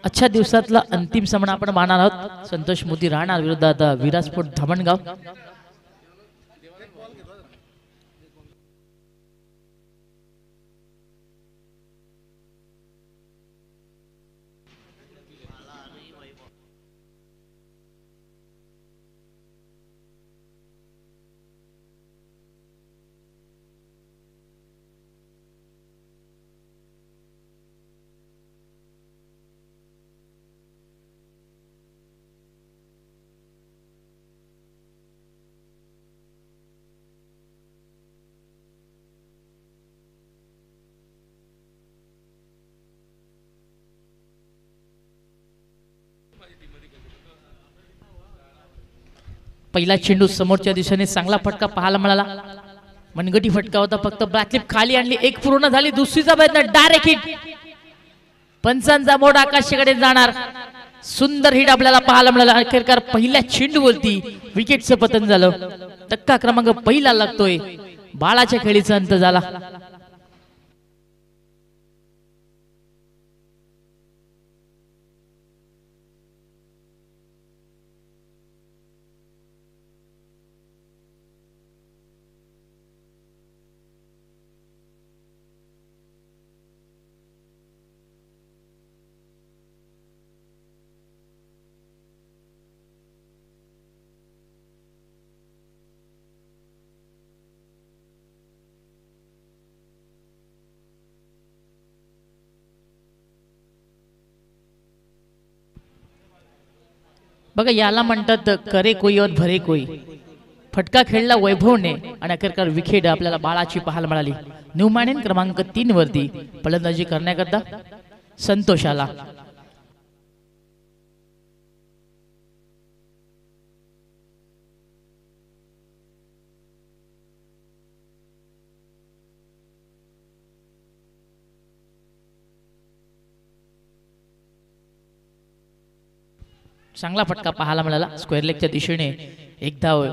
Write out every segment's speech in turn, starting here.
अच्छा दिवसातला अंतिम सामना आपण मानणार आहोत. संतोष मोदी राहणार विरोधात विराजपूर धामणगाव. पहिला चेंडू समोरच्या दिशेने चांगला फटका पाहायला मिळाला. मनगटी फटका होता, फक्त बॅकलिप खाली आणली. एक पूर्ण झाली, दुसरीचा प्रयत्न डायरेक्ट हिट. पंचांचा बोर्ड आकाशाकडे जाणार. सुंदर हिट आपल्याला पाहायला मिळाला. अखेरकार पहिल्या चेंडूवरती विकेटचं पतन झालं. टक्का क्रमांक पहिला लागतोय. बाळाच्या खेळीचा अंत झाला. बघा, याला म्हणतात करे कोई और भरे कोई. फटका खेळला वैभवने आणि अखेरकार विकेट आपल्याला बाळाची पाहायला मिळाली. न्यूमॅन क्रमांक 3 वरती फलंदाजी करण्याकरता संतोष आला. चांगला फटका पाहायला मिळाला. स्क्वेअर लेगच्या दिशेने एक धाव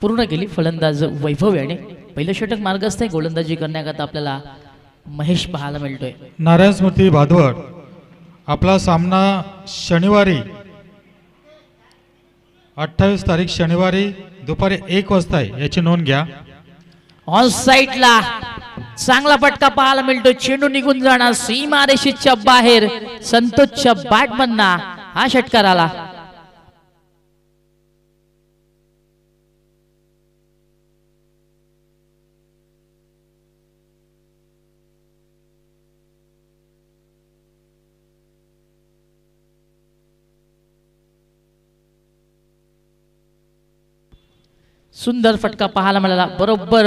पूर्ण केली फलंदाज वैभव याने. पहिलं षटक मार्गस्थ आहे. गोलंदाजी करण्याकरता आपल्याला महेश पाहायला मिळतोय. नारायण स्मृती भादवड. आपला सामना शनिवारी 28 तारीख शनिवारी दुपारी 1 वाजता आहे, याची नोंद घ्या. ऑन साइडला चांगला फटका पाहायला मिळतोय. चेंडू निघून जाणार सीमारेषेच्या बाहेर. संतोषच्या बॅटमनना हा षटकार आला. सुंदर फटका पाहायला मिळाला. बरोबर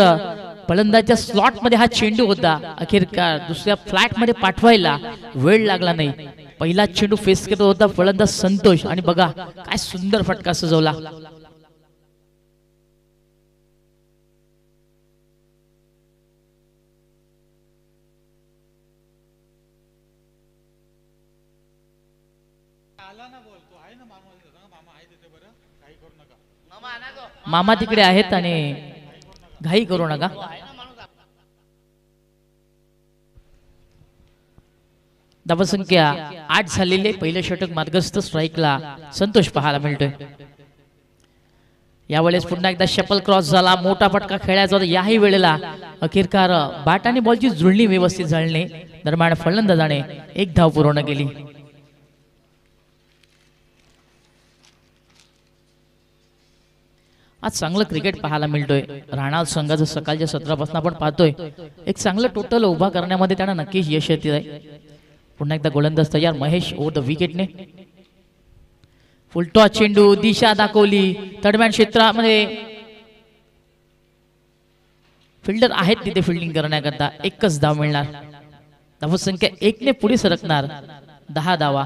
फलंदाजच्या स्लॉट मध्ये हा चेंडू होता. अखेरकार दुसऱ्या फ्लॅट मध्ये पाठवायला वेळ लागला नाही. पहिला चेंडू फेस करत होता फलंदाज संतोष आणि बघा काय सुंदर फटका सजवला. मामा तिकडे आहेत आणि घाई करू नका. धावसंख्या 8 झालेले. पहिलं षटक मार्गस्थ. स्ट्राईकला संतोष पाहायला मिळतोय. यावेळेस पुन्हा एकदा शपल क्रॉस झाला. मोठा फटका खेळायचा होता याही वेळेला. अखेरकार बॅट आणि बॉलची जुळणी व्यवस्थित झाली. दरम्यान फलंदाजाने एक धाव पूर्ण केली. आज चांगलं क्रिकेट पाहायला मिळतोय. राणा संघाचं सकाळच्या सत्रापासून आपण पाहतोय एक चांगलं टोटल उभा करण्यामध्ये त्यांना नक्कीच यश येते आहे. पुन्हा एकदा गोलंदाज तयार. महेश ओव्हर द विकेटने फुलटॉस चेंडू दिशा दाखवली. दरम्यान क्षेत्रामध्ये फिल्डर आहेत तिथे फिल्डिंग करण्याकरता. एकच धाव मिळणार. धावसंख्या 1 ने पुढे सरकणार. 10 धावा.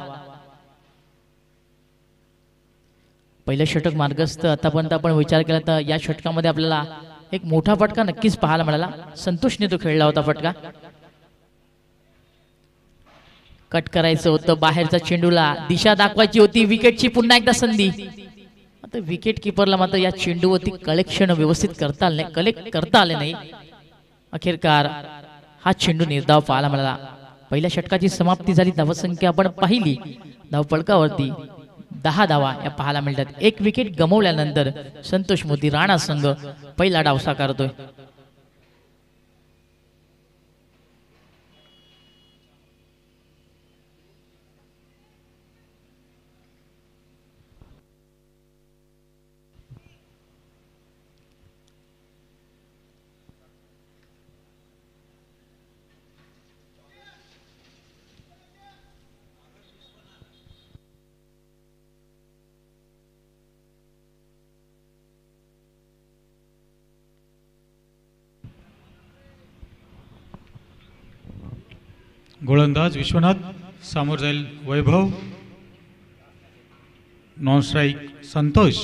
पहिलं षटक मार्गस्थ. आतापर्यंत आपण विचार केला तर या षटकामध्ये आपल्याला एक मोठा फटका नक्कीच पाहायला मिळाला. संतोषने तो खेळला होता फटका. कट करायचं होतं बाहेरचा चेंडूला. दिशा दाखवायची होती. विकेटची पुन्हा एकदा संधी. आता विकेट किपरला मात्र या चेंडूवरती कलेक्शन व्यवस्थित करता आले नाही. कलेक्ट करता आले नाही. अखेरकार हा चेंडू निर्धाव पाहायला मिळाला. पहिल्या षटकाची समाप्ती झाली. धावसंख्या आपण पाहिली धावफलकावरती 10 धावा या पाहायला मिळतात. एक विकेट गमावल्यानंतर संतोष मोदी राणा संघ पहिला डाव साकारतोय. गोलंदाज विश्वनाथ, सामोर जाईल वैभव, नॉन स्ट्राईक संतोष.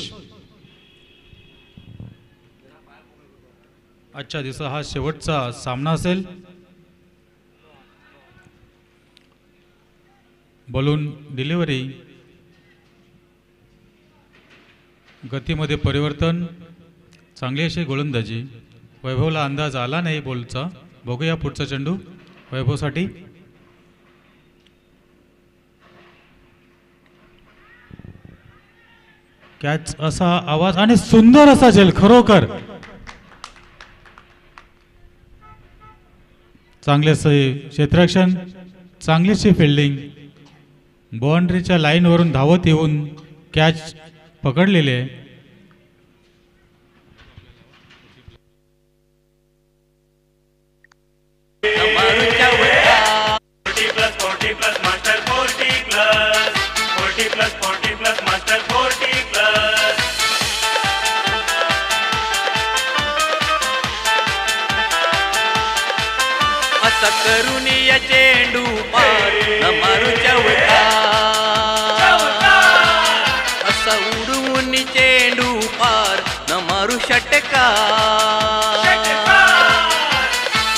आजच्या दिवसा हा शेवटचा सामना असेल. बॉलून डिलिव्हरी, गतीमध्ये परिवर्तन, चांगली अशी गोलंदाजी. वैभवला अंदाज आला नाही बॉलचा. बघूया पुढचा चेंडू वैभवसाठी. कॅच असा आवाज आणि सुंदर असा झेल. खरोखर चांगले असे क्षेत्ररक्षण, चांगलीशी फिल्डिंग. बाउंड्रीच्या लाईनवरून धावत येऊन कॅच पकडलेले आहे. करून या चेंडू पार न मारू चौका, असा उडवून चेंडू पार न मारू षटका.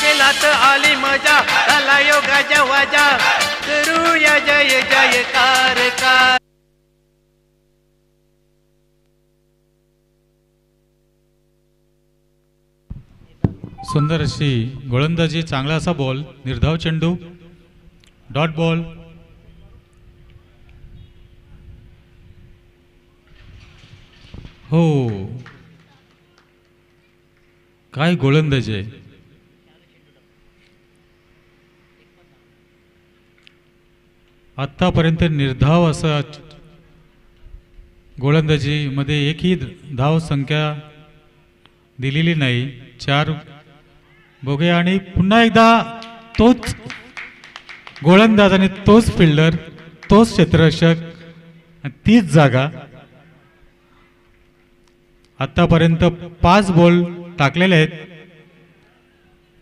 केला तर आली मजा, झाला योगाच्या वाजा, करूया जय जयकार कार. सुंदर अशी गोलंदाजी, चांगला असा बॉल, निर्धाव चेंडू, डॉट बॉल. हो, काय गोलंदाजी आहे. आतापर्यंत निर्धाव असा गोलंदाजीमध्ये एकही धाव संख्या दिलेली नाही. 4 बघूया. आणि पुन्हा एकदा तोच गोलंदाज आणि तोच फिल्डर, तोच क्षेत्ररक्षक, तीच जागा. आतापर्यंत 5 बॉल टाकलेले आहेत,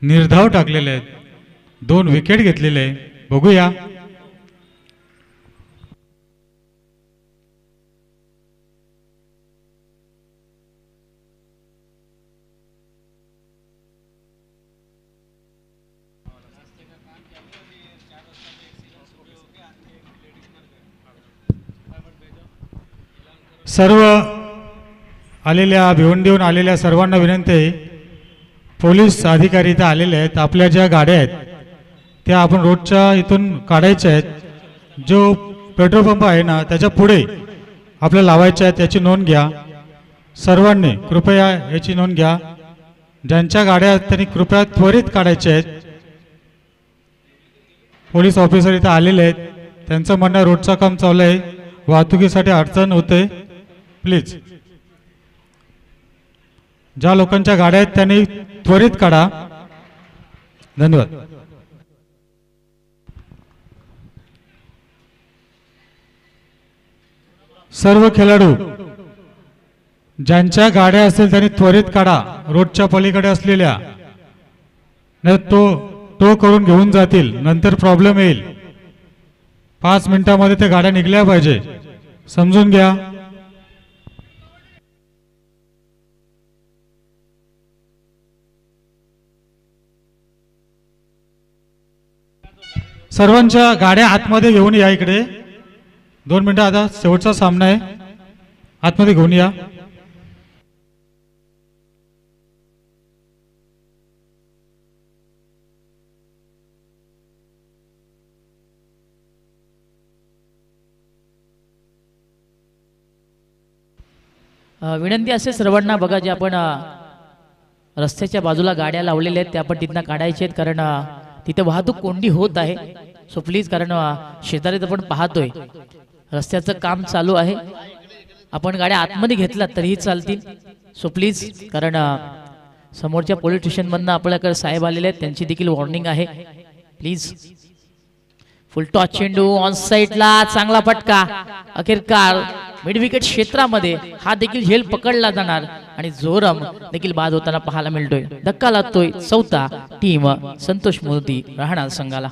निर्धाव टाकलेले आहेत, 2 विकेट घेतलेले आहे. बघूया. सर्व आलेल्या, भिवंडीहून आलेल्या सर्वांना विनंती आहे, पोलीस अधिकारी इथं आलेले आहेत. आपल्या ज्या गाड्या आहेत त्या आपण रोडच्या इथून काढायच्या आहेत. जो पेट्रोल पंप आहे ना त्याच्या पुढे आपल्या लावायच्या आहेत, याची नोंद घ्या. सर्वांनी कृपया याची नोंद घ्या. ज्यांच्या गाड्या आहेत त्यांनी कृपया त्वरित काढायच्या आहेत. पोलीस ऑफिसर इथं आलेले आहेत, त्यांचं म्हणणं रोडचं काम चालू आहे, वाहतुकीसाठी अडचण होते. प्लीज ज्या लोकांच्या गाड्या आहेत त्यांनी त्वरित काढा. धन्यवाद. सर्व खेळाडू ज्यांच्या गाड्या असेल त्यांनी त्वरित काढा. रोडच्या पलीकडे असलेल्या नाही तो करून घेऊन जातील, नंतर प्रॉब्लेम येईल. 5 मिनिटांमध्ये त्या गाड्या निघल्या पाहिजे, समजून घ्या. सर्वांच्या गाड्या आतमध्ये घेऊन या. इकडे 2 मिनिटं, आता शेवटचा सामना आहे, आतमध्ये घेऊन या. विनंती असे सर्वांना बघा, जे आपण रस्त्याच्या बाजूला गाड्या लावलेल्या आहेत त्या आपण तिथनं काढायच्या आहेत, कारण तिथे वाहतूक कोंडी होत आहे. सो प्लीज, कारण शेजारीत आपण पाहतोय रस्त्याचं काम चालू आहे. आपण गाड्या आतमध्ये घेतल्या तरीही चालतील. सो प्लीज, कारण समोरच्या पोलीस स्टेशनमधनं आपल्याकडे साहेब आलेले आहेत, त्यांची देखील वॉर्निंग आहे. प्लीज. फुल टॉस चेंडू ऑन साईडला, चांगला फटका. अखेरकार मिड विकेट क्षेत्रामध्ये हा देखील झेल पकडला जाणार आणि जोरम देखील बाद होताना पाहायला मिळतोय. धक्का लागतोय चौथा टीम संतोष मोदी राहणार संघाला.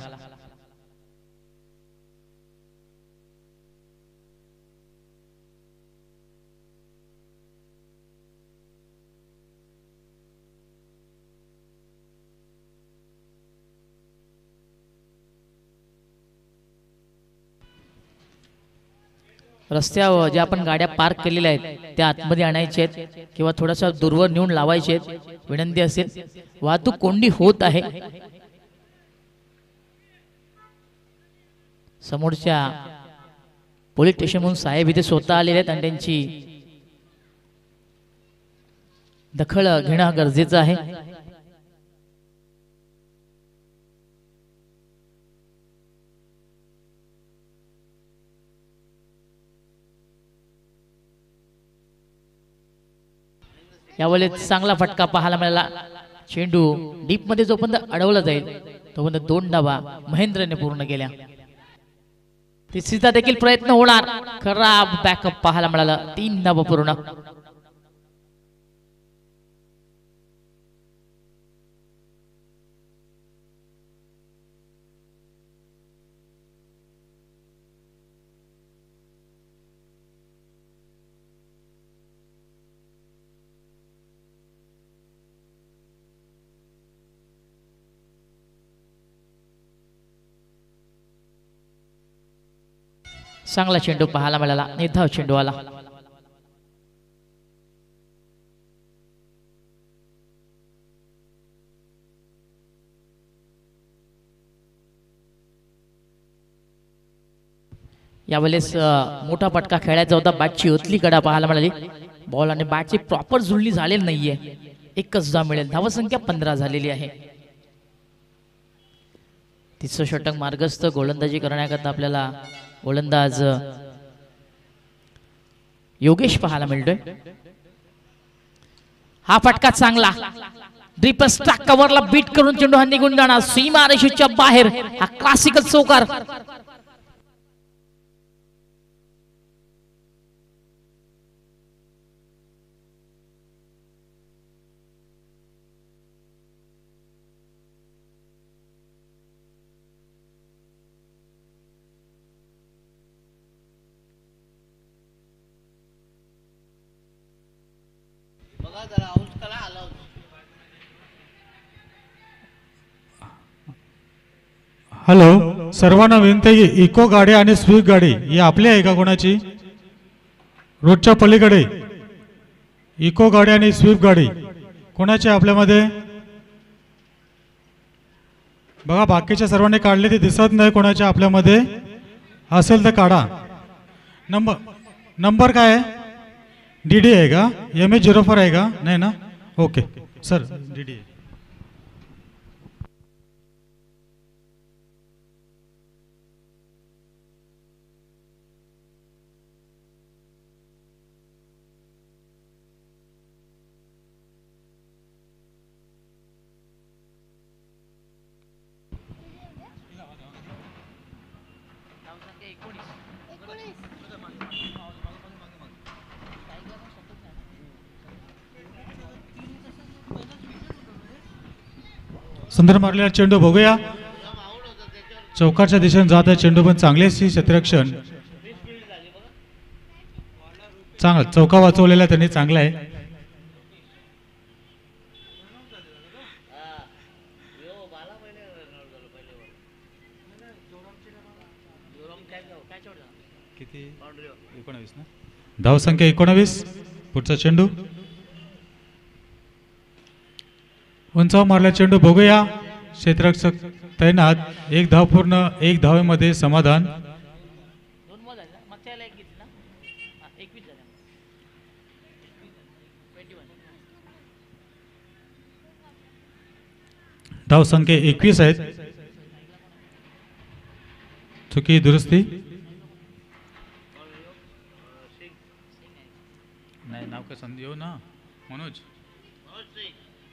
रस्त्यावर ज्या आपण गाड्या पार्क केलेल्या आहेत त्या आतमध्ये आणायच्या आहेत किंवा थोडासा दूरवर नेऊन लावायचे आहेत. विनंती असेल, वाहतूक कोंडी होत आहे. समोरच्या पोलीस स्टेशन म्हणून साहेब इथे स्वतः आलेले आहेत आणि त्यांची दखल घेणं गरजेचं आहे. यावेळेस चांगला फटका पाहायला मिळाला. चेंडू डीप मध्ये जोपर्यंत अडवला जाईल तोपर्यंत 2 धावा महेंद्रने पूर्ण केल्या. तिसरीचा देखील प्रयत्न होणार, खराब बॅकअप पाहायला मिळाला. 3 धावा पूर्ण. चांगला चेंडू पाहायला मिळाला, निर्धाव चेंडू आला. यावेळेस मोठा फटका खेळायचा होता, बॅटची ओतली कडा पाहायला मिळाली. बॉल आणि बॅटची प्रॉपर जुळणी झालेली नाहीये. एकच धाव मिळेल. धावसंख्या 15 झालेली आहे. तिसरं षटक मार्गस्थ. गोलंदाजी करण्याकरता आपल्याला गोलंदाज योगेश पाहायला मिळतोय. हा फटका चांगला, ड्रीप स्ट्राक कव्हरला बीट करून चेंडू हा निघून जाणार सीमा रेषेच्या बाहेर. हा क्लासिकल चौकार. हॅलो, सर्वांना विनंती आहे की इको गाडी आणि स्विफ्ट गाडी ही आपली आहे का कोणाची? रोडच्या पलीकडे इको गाडी आणि स्विफ्ट गाडी कोणाची आपल्यामध्ये? बघा, बाकीच्या सर्वांनी काढले ते दिसत नाही. कोणाच्या आपल्यामध्ये असेल तर काढा. नंबर काय आहे? DD आहे का? MH04 आहे का? नाही ना? ओके सर, DD आहे. सुंदर मारलेला चेंडू बघूया. चौकारच्या दिशेने जात आहे चेंडू, पण चांगलेच क्षेत्ररक्षण. चांगला चौका वाचवलेला त्यांनी, चांगला आहे. किती? 19 ना. धाव संख्या 19. पुढचा चेंडू उंचावर मारला चेंडू बघूया. क्षेत्ररक्षक तैनात. 1 धाव पूर्ण, 1 धावेमध्ये समाधान. धावसंख्या 21 आहेत. चुकी दुरुस्ती नाही. नाव काय संधी येऊ ना.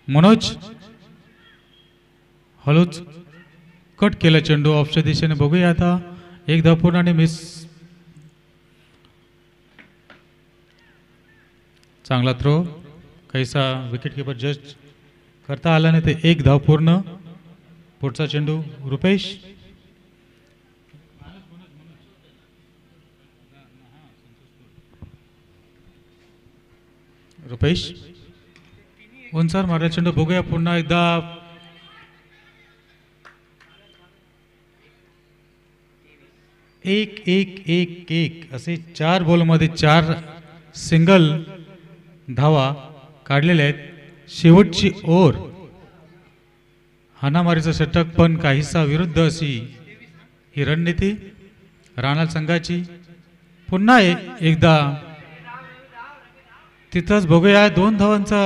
मनोज हळूच कट केला चेंडू ऑफच्या दिशेने. बघूया आता. एक धाव पूर्ण आणि मिस. चांगला थ्रो. कैसा विकेट किपर जस्ट करता आला नाही. ते एक धाव पूर्ण. पुढचा चेंडू रुपेश. रुपेश उंचावर मारला चेंडू. बघूया पुन्हा एकदा. एक एक एक एक असे 4 बॉलमध्ये 4 सिंगल धावा काढलेल्या आहेत. शेवटची ओव्हर हाणामारीचं षटक पण काहीसा विरुद्ध अशी ही रणनीती राणा संघाची. पुन्हा एकदा तिथंच बघूया. 2 धावांचा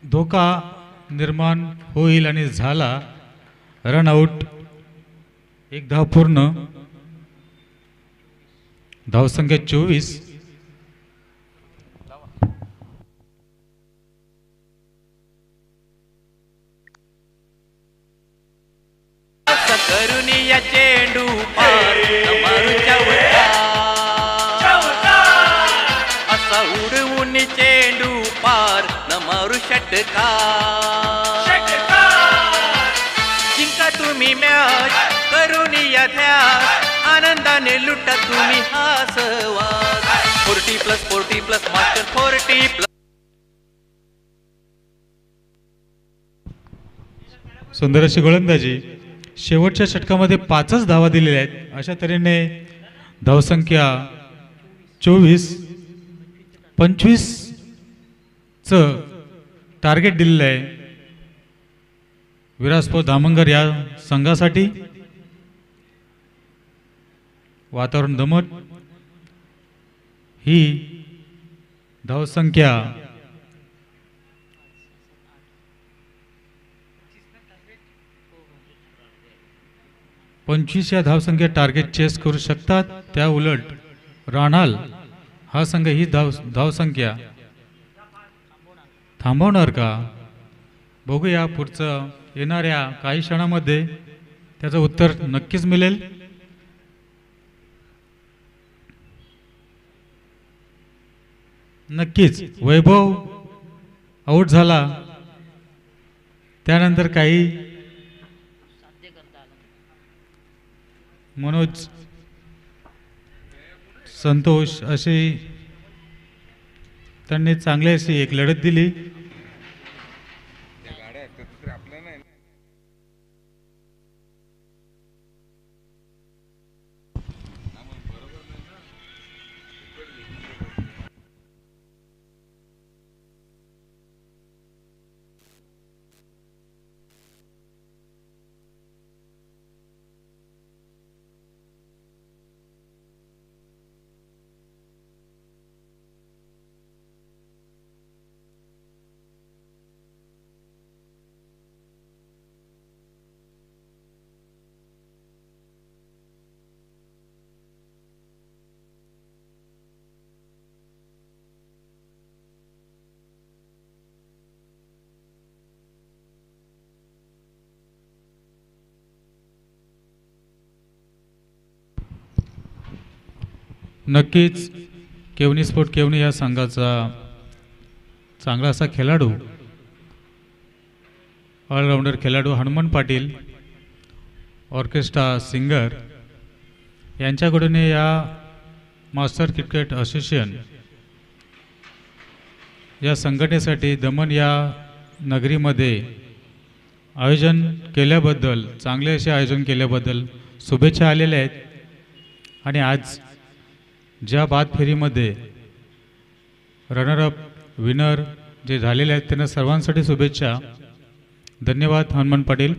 धोका निर्माण होईल आणि झाला. Run out. एक धाव पूर्ण. धावसंख्या 24. करून या चेंडू पार मारूच्या असा उडवून चेंडू पार न मारू षटकार. जिंका तुम्ही मॅच करून या ध्यास आनंदाने लुटा तुम्ही हा सहवास. 40+40+ मास्टर 40+. सुंदर अशी गोलंदाजी. शेवटच्या षटकामध्ये 5च धावा दिलेल्या आहेत. अशा तऱ्हेने धावसंख्या 24. 25चं टार्गेट दिलेलं आहे विरासपूर धामणगार या संघासाठी. वातावरण दमट. ही धावसंख्या 25 या धावसंख्या टार्गेट चेस करू शकतात. त्या उलट राणाल हा संघ ही धावसंख्या थांबवणार का. बघूया पुढचं येणाऱ्या काही क्षणामध्ये त्याचं उत्तर नक्कीच मिळेल. नक्कीच. वैभव आऊट झाला. त्यानंतर काही मनोज संतोष असे त्यांनी चांगली अशी एक लढत दिली. नक्कीच केवनी स्पोर्ट केवनी या संघाचा चांगला असा खेळाडू ऑलराऊंडर खेळाडू हनुमान पाटील ऑर्केस्ट्रा सिंगर यांच्याकडून या मास्टर क्रिकेट असोसिएशन या संघटनेसाठी दमण या नगरीमध्ये आयोजन केल्याबद्दल चांगले असे आयोजन केल्याबद्दल शुभेच्छा आलेल्या आहेत. आणि आज ज्या बाद फेरीमध्ये रनरअप विनर जे झालेले आहेत त्यांना सर्वांसाठी शुभेच्छा. धन्यवाद हनुमान पाटील.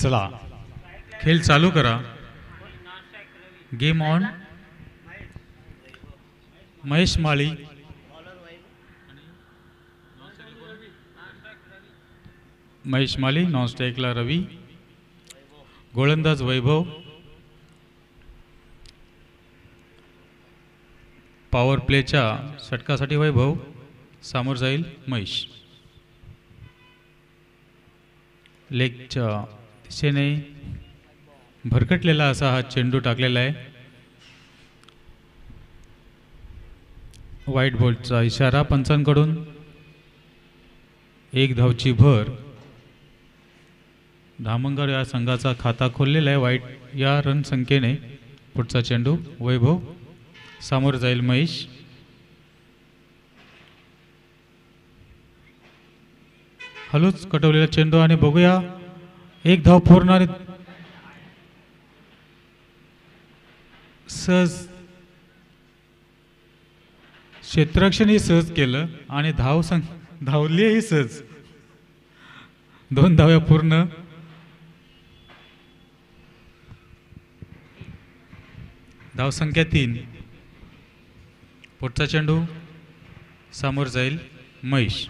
चला खेळ चालू करा. Game on. Mahesh Mali, Mahesh Mali, non स्ट्राईकला रवी, गोलंदाज वैभव, पॉवर प्लेच्या षटकासाठी वैभव, सामोर जाईल महेश. लेगच्या दिशेने भरकटलेला असा हा चेंडू टाकलेला आहे. व्हाईट बॉलचा इशारा पंचांकडून. एक धावची भर. धामणगाव या संघाचा खाता खोललेला आहे व्हाईट या रन संख्येने. पुढचा चेंडू वैभव, सामोर जाईल महेश. हलूच कटवलेला चेंडू आणि बघूया एक धाव पूर्ण आणि सहज क्षेत्ररक्षणही सहज केलं आणि धावलीही सहज. 2 धाव्या पूर्ण. धावसंख्या 3. पुढचा चेंडू सामोर जाईल महेश.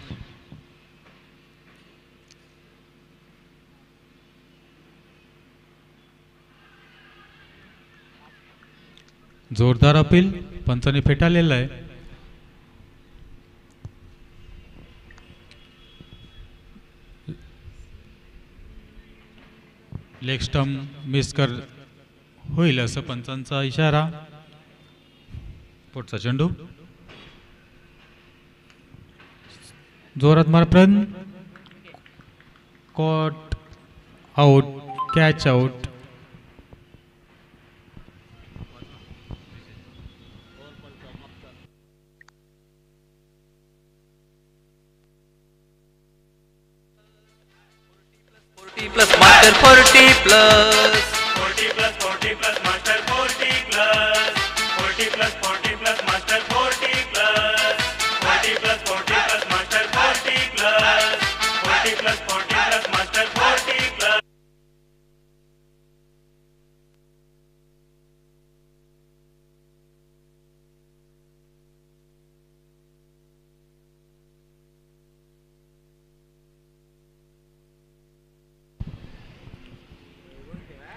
जोरदार अपील पंचाने फेटाळलेला आहे. लेग स्टंप मिस होईल असं पंचांचा इशारा. पुढचा चेंडू जोरात मारप्रन. Caught out, catch out. Plus master 40 plus 40 plus 40 plus master 40 plus 40 plus 40 plus master 40 plus 40 plus 40 plus master 40 plus 40 plus 40 plus master 40 plus.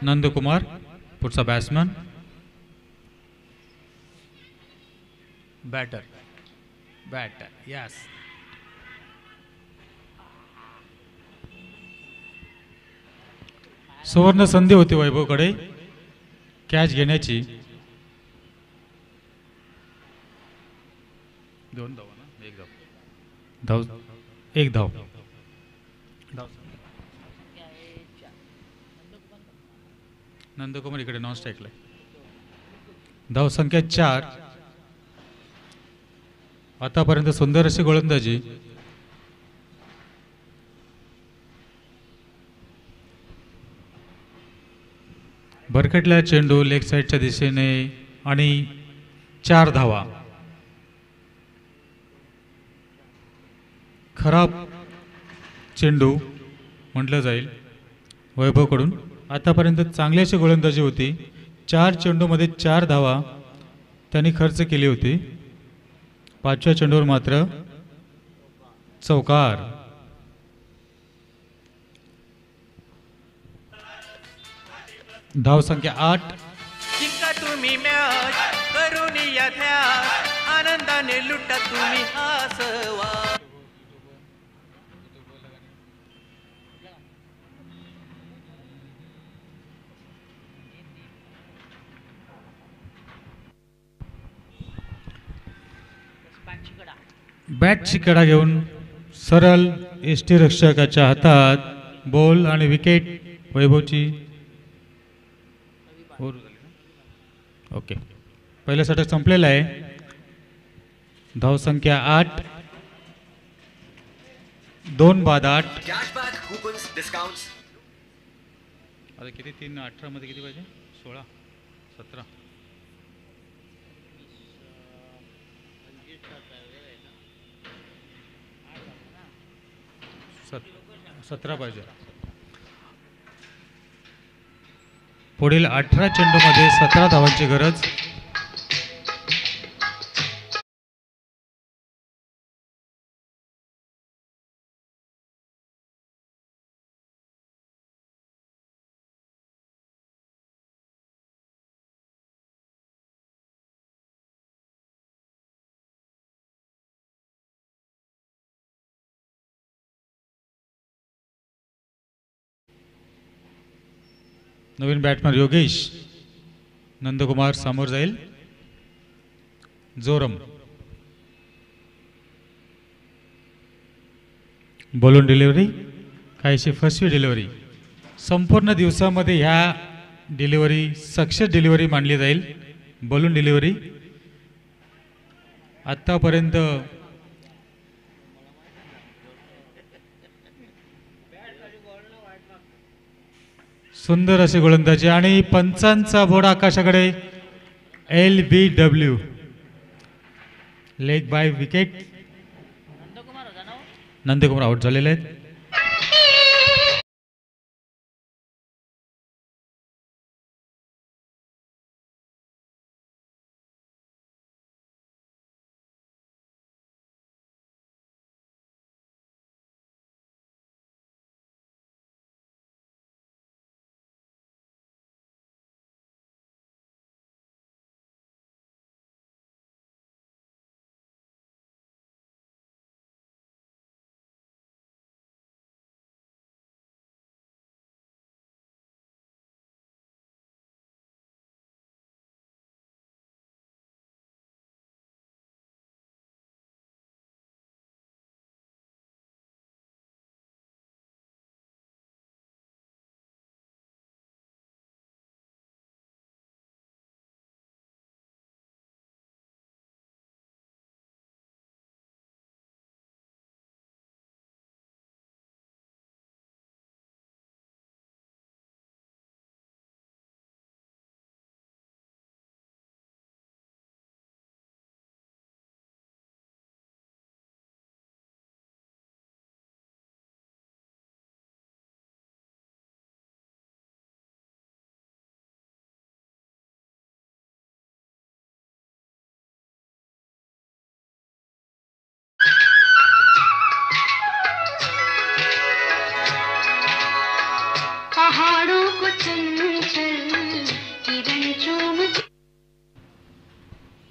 Nandkumar पुढचा बॅट्समन. Batter yes. सुवर्ण संधी होती वैभवकडे कॅच घेण्याची. 2 धाव ना, 1 धाव. एक धाव. नंदकुमार इकडे नॉन स्ट्राईकला. धाव संख्या 4. आतापर्यंत सुंदर अशी गोलंदाजी. भरकटला चेंडू लेग साईडच्या दिशेने आणि 4 धावा. खराब चेंडू म्हटलं जाईल वैभवकडून. आतापर्यंत चांगली अशी गोलंदाजी होती. 4 चेंडूमध्ये 4 धावा त्यांनी खर्च केली होती. 5व्या चेंडूवर मात्र चौकार. धाव संख्या 8. जिंका तुम्ही मॅच करून या ध्यास आनंदाने लुटा तुम्ही हासवा. बॅटची कडा घेऊन सरळ एसटी रक्षकाच्या हातात बॉल आणि विकेट. वैभवची ओके. पहिलं षटक संपलेलं आहे. धाव संख्या 8. 2 बाद 8. Cashback coupons, discounts. आता किती 3 18 मध्ये किती पाहिजे 16 17 17 पाहिजे. पुढील 18 चेंडूमध्ये 17 धावांची गरज. नवीन बॅट्समन योगेश नंदकुमार समोर जाईल. जोरम बॉलून डिलिव्हरी, काहीशी फसवी डिलिव्हरी. संपूर्ण दिवसामध्ये ह्या डिलिव्हरी सक्सेस डिलिव्हरी मानली जाईल. बॉलून डिलिव्हरी आत्तापर्यंत सुंदर असे गोलंदाजी आणि पंचांचा बोर्ड आकाशाकडे. LBW leg bye wicket. Nandkumar out झालेले आहेत.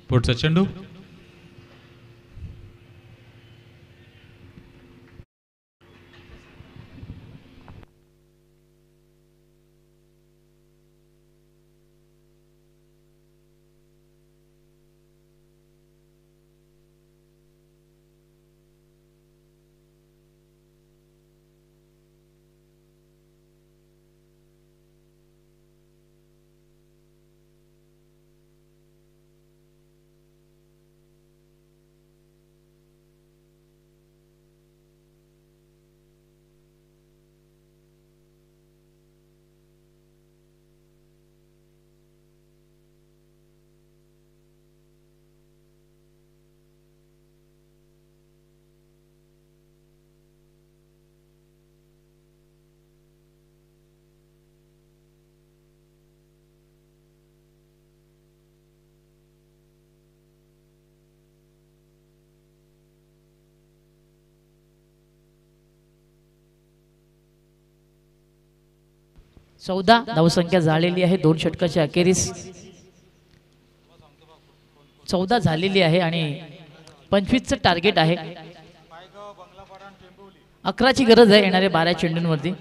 पुढचा चेंडू. चौदा धावसंख्या झालेली आहे. 2 षटकाच्या अखेरीस 14 झालेली आहे आणि 25चं टार्गेट आहे. 11ची गरज आहे येणाऱ्या 12 चेंडूंवरती.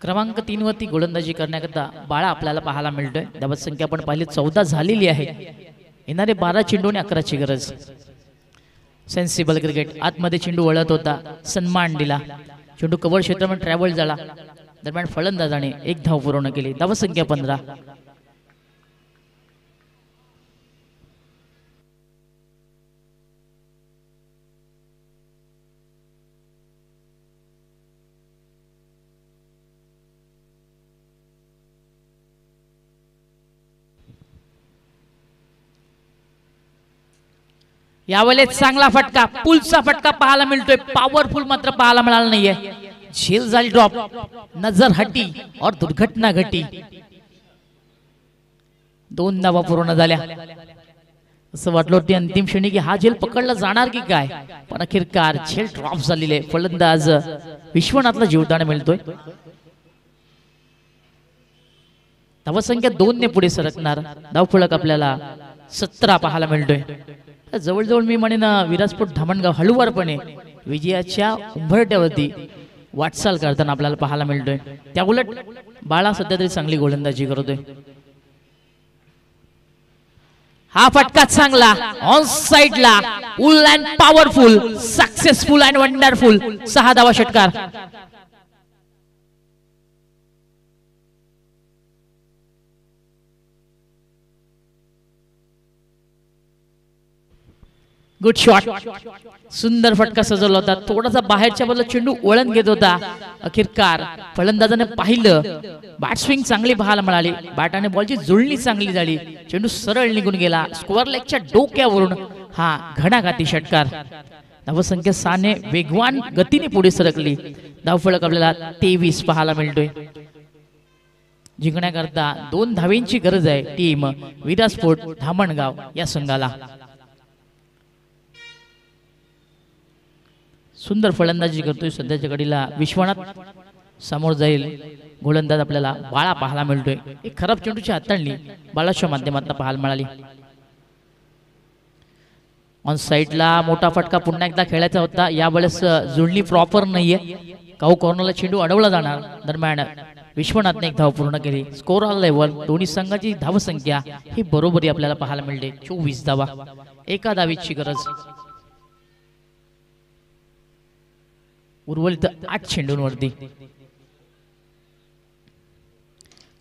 क्रमांक 3 वरती गोलंदाजी करण्याकरता बाळा आपल्याला पाहायला मिळतोय. धावसंख्या आपण पाहिली 14 झालेली आहे. येणारे 12 चेंडू आणि 11ची गरज. Sensible cricket. आतमध्ये चेंडू वळत होता, सन्मान दिला, चेंडू कव्हर क्षेत्रामध्ये ट्रॅव्हल झाला. दरम्यान फलंदाजाने एक धाव पूर्ण केली. धावसंख्या 15. यावेळेस चांगला फटका, पुलचा फटका पाहायला मिळतोय. पॉवरफुल मात्र पाहायला मिळाला नाहीये. झेल झाली ड्रॉप, नजर हटी और दुर्घटना घटी. 2 धावा पूर्ण झाल्या. असं वाटलं होतं अंतिम क्षणी की हा झेल पकडला जाणार की काय, पण अखेरकार झेल ड्रॉप झालेले. फलंदाज विश्वनाथला जीवदान मिळतोय. धावसंख्या 2 ने पुढे सरकणार. धावफलक आपल्याला 17 पाहायला मिळतोय. जवळजवळ मी म्हणेन विराजपूर धामणगाव हळूवारपणे विजयाच्या उंबरठ्यावरती वाटचाल करताना आपल्याला पाहायला मिळतोय. त्या उलट बाळा सध्या तरी चांगली गोलंदाजी करतोय. हा फटका चांगला ऑन साइडला, फुल and powerful, successful and wonderful. 6 धावा षटकार. Good shot. सुंदर फटका सजवला होता. थोडासा बाहेरच्या बाजूला चेंडू वळण घेत होता. अखेरकार फलंदाजाने पाहिलं, बॅट स्विंग चांगली पाहायला मिळाली. बॅट आणि बॉलची जुळणी चांगली झाली. चेंडू सरळ निघून गेला. स्क्वेअर लेगच्या डोक्यावरून हा घणाघाती षटकार. धावसंख्या 6 ने वेगवान गतीने पुढे सरकली. धावफलक आपल्याला 23 पाहायला मिळतोय. जिंकण्याकरता 2 धावेंची गरज आहे टीम विराजपूर धामणगाव या संघाला. सुंदर फलंदाजी करतोय सध्याच्या घडीला विश्वनाथ. समोर जाईल गोलंदाज आपल्याला बाळा पाहायला मिळतोय. एक खराब चेंडूची हाताळणी बाळाच्या माध्यमातून पाहायला मिळाली. ऑन साइडला मोठा फटका पुन्हा एकदा खेळायचा होता. यावेळेस जुळणी प्रॉपर नाहीये. काऊ कॉर्नरला चेंडू अडवला जाणार. दरम्यान विश्वनाथने एक धाव पूर्ण केली. Score all level. दोन्ही संघाची धावसंख्या ही बरोबरी आपल्याला पाहायला मिळते. 24 धावा. एका धावीची गरज. उर्वरित 8 चेंडूंवरती.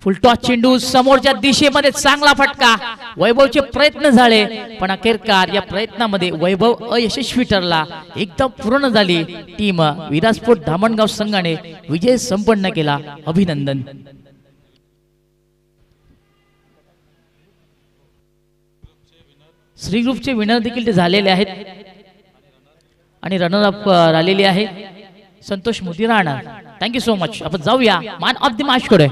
फुलटॉस चेंडू समोरच्या दिशेमध्ये चांगला फटका. वैभवचे प्रयत्न झाले पण अखेरकार या प्रयत्नामध्ये वैभव अयशस्वी ठरला. एकदम पूर्ण झाली. टीम विराजपूर धामणगाव संघाने विजय संपन्न केला. अभिनंदन. श्री ग्रुपचे विनर देखील ते झालेले आहेत आणि रनर अप राहिलेले आहे संतोष मोती राणा. Thank you so much. आपण जाऊया मॅन ऑफ द मॅच कडे.